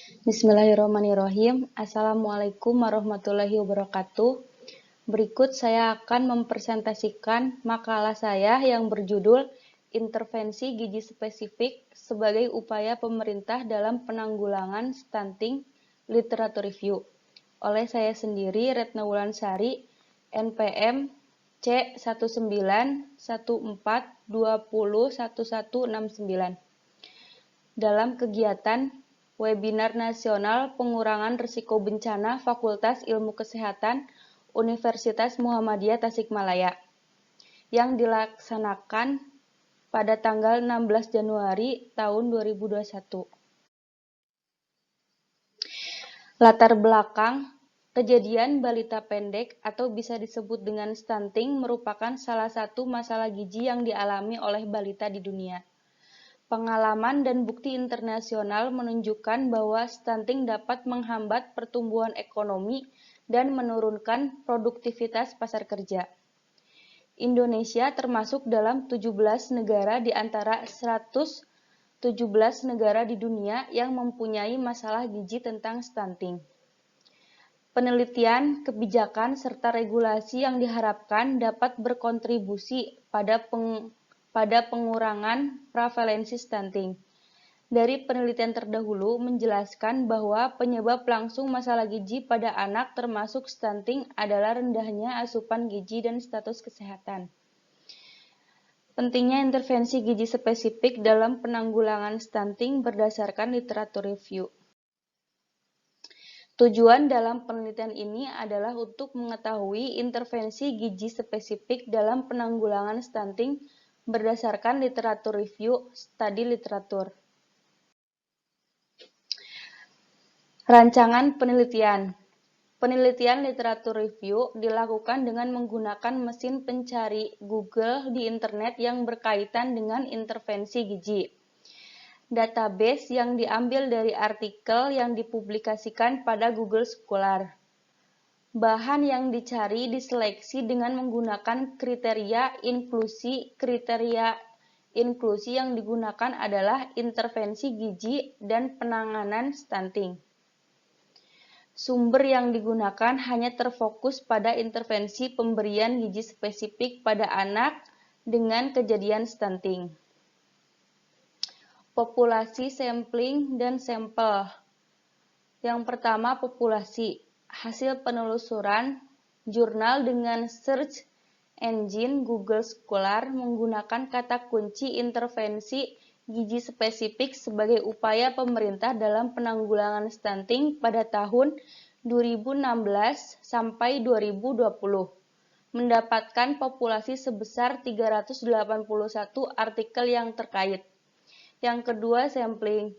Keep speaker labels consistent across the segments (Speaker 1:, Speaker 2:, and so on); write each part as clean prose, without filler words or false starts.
Speaker 1: Bismillahirrahmanirrahim. Assalamualaikum warahmatullahi wabarakatuh. Berikut saya akan mempresentasikan makalah saya yang berjudul Intervensi Gizi Spesifik sebagai Upaya Pemerintah dalam Penanggulangan Stunting Literatur Review oleh saya sendiri, Retna Wulansari, NPM C1914201169. Dalam kegiatan Webinar Nasional Pengurangan Risiko Bencana Fakultas Ilmu Kesehatan Universitas Muhammadiyah Tasikmalaya yang dilaksanakan pada tanggal 16 Januari tahun 2021. Latar belakang, kejadian balita pendek atau bisa disebut dengan stunting merupakan salah satu masalah gizi yang dialami oleh balita di dunia. Pengalaman dan bukti internasional menunjukkan bahwa stunting dapat menghambat pertumbuhan ekonomi dan menurunkan produktivitas pasar kerja. Indonesia termasuk dalam 17 negara di antara 117 negara di dunia yang mempunyai masalah gizi tentang stunting. Penelitian, kebijakan, serta regulasi yang diharapkan dapat berkontribusi pada pengurangan prevalensi stunting. Dari penelitian terdahulu menjelaskan bahwa penyebab langsung masalah gizi pada anak termasuk stunting adalah rendahnya asupan gizi dan status kesehatan. Pentingnya intervensi gizi spesifik dalam penanggulangan stunting berdasarkan literatur review. Tujuan dalam penelitian ini adalah untuk mengetahui intervensi gizi spesifik dalam penanggulangan stunting berdasarkan literatur review studi literatur. Rancangan penelitian. Penelitian literatur review dilakukan dengan menggunakan mesin pencari Google di internet yang berkaitan dengan intervensi gizi. Database yang diambil dari artikel yang dipublikasikan pada Google Scholar. Bahan yang dicari diseleksi dengan menggunakan kriteria inklusi. Kriteria inklusi yang digunakan adalah intervensi gizi dan penanganan stunting. Sumber yang digunakan hanya terfokus pada intervensi pemberian gizi spesifik pada anak dengan kejadian stunting. Populasi sampling dan sampel. Yang pertama, populasi. Hasil penelusuran jurnal dengan search engine Google Scholar menggunakan kata kunci intervensi gizi spesifik sebagai upaya pemerintah dalam penanggulangan stunting pada tahun 2016 sampai 2020, mendapatkan populasi sebesar 381 artikel yang terkait. Yang kedua, sampling.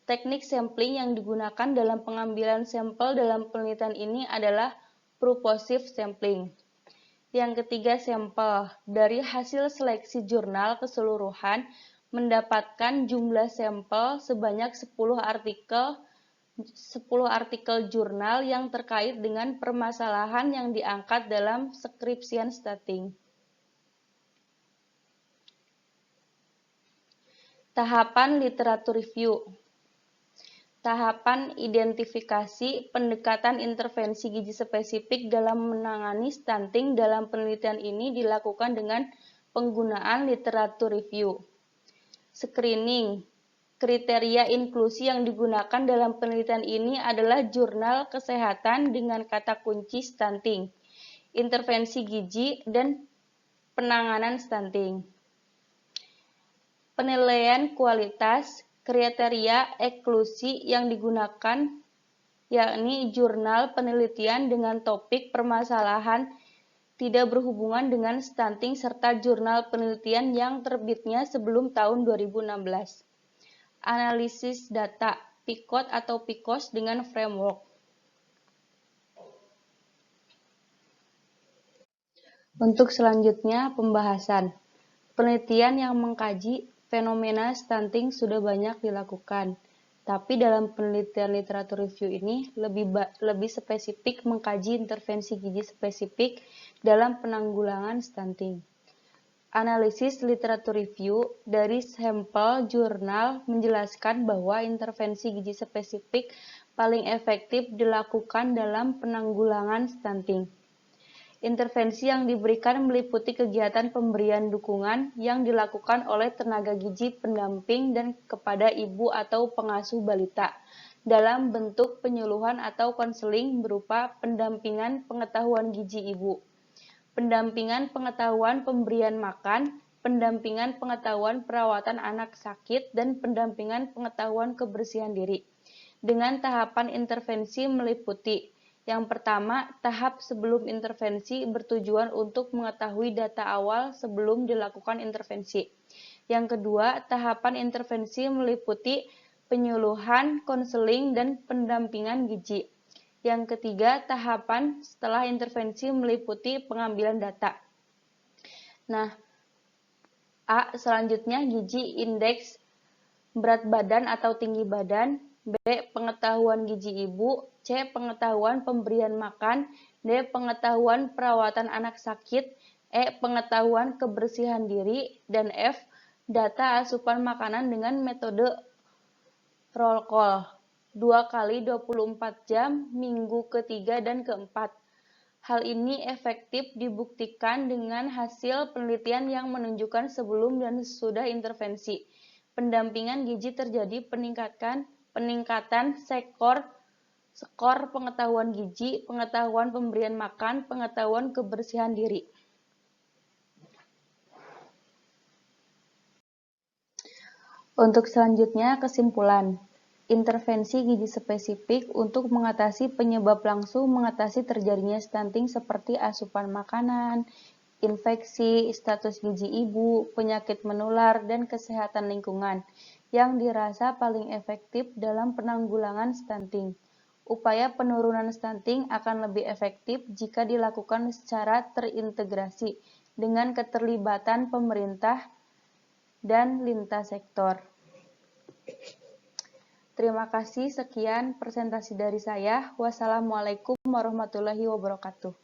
Speaker 1: Teknik sampling yang digunakan dalam pengambilan sampel dalam penelitian ini adalah purposive sampling. Yang ketiga, sampel. Dari hasil seleksi jurnal keseluruhan mendapatkan jumlah sampel sebanyak 10 artikel jurnal yang terkait dengan permasalahan yang diangkat dalam skripsian stunting. Tahapan literatur review. Tahapan identifikasi pendekatan intervensi gizi spesifik dalam menangani stunting dalam penelitian ini dilakukan dengan penggunaan literatur review. Screening. Kriteria inklusi yang digunakan dalam penelitian ini adalah jurnal kesehatan dengan kata kunci stunting, intervensi gizi, dan penanganan stunting. Penilaian kualitas. Kriteria eksklusi yang digunakan yakni jurnal penelitian dengan topik permasalahan tidak berhubungan dengan stunting serta jurnal penelitian yang terbitnya sebelum tahun 2016. Analisis data, PICOT atau PICOS dengan framework. Untuk selanjutnya, pembahasan. Penelitian yang mengkaji fenomena stunting sudah banyak dilakukan, tapi dalam penelitian literatur review ini lebih spesifik mengkaji intervensi gizi spesifik dalam penanggulangan stunting. Analisis literatur review dari sampel jurnal menjelaskan bahwa intervensi gizi spesifik paling efektif dilakukan dalam penanggulangan stunting. Intervensi yang diberikan meliputi kegiatan pemberian dukungan yang dilakukan oleh tenaga gizi pendamping dan kepada ibu atau pengasuh balita dalam bentuk penyuluhan atau konseling berupa pendampingan pengetahuan gizi ibu, pendampingan pengetahuan pemberian makan, pendampingan pengetahuan perawatan anak sakit, dan pendampingan pengetahuan kebersihan diri. Dengan tahapan intervensi meliputi: yang pertama, tahap sebelum intervensi bertujuan untuk mengetahui data awal sebelum dilakukan intervensi. Yang kedua, tahapan intervensi meliputi penyuluhan, konseling, dan pendampingan gizi. Yang ketiga, tahapan setelah intervensi meliputi pengambilan data. Nah, A. Selanjutnya, gizi indeks berat badan atau tinggi badan. B. Pengetahuan gizi ibu. C. Pengetahuan pemberian makan. D. Pengetahuan perawatan anak sakit. E. Pengetahuan kebersihan diri. Dan F. Data asupan makanan dengan metode roll call 2 kali 24 jam, minggu ketiga dan keempat. Hal ini efektif dibuktikan dengan hasil penelitian yang menunjukkan sebelum dan sesudah intervensi pendampingan gizi terjadi peningkatan skor pengetahuan gizi, pengetahuan pemberian makan, pengetahuan kebersihan diri. Untuk selanjutnya, kesimpulan. Intervensi gizi spesifik untuk mengatasi penyebab langsung mengatasi terjadinya stunting seperti asupan makanan, infeksi, status gizi ibu, penyakit menular, dan kesehatan lingkungan yang dirasa paling efektif dalam penanggulangan stunting. Upaya penurunan stunting akan lebih efektif jika dilakukan secara terintegrasi dengan keterlibatan pemerintah dan lintas sektor. Terima kasih, sekian presentasi dari saya. Wassalamualaikum warahmatullahi wabarakatuh.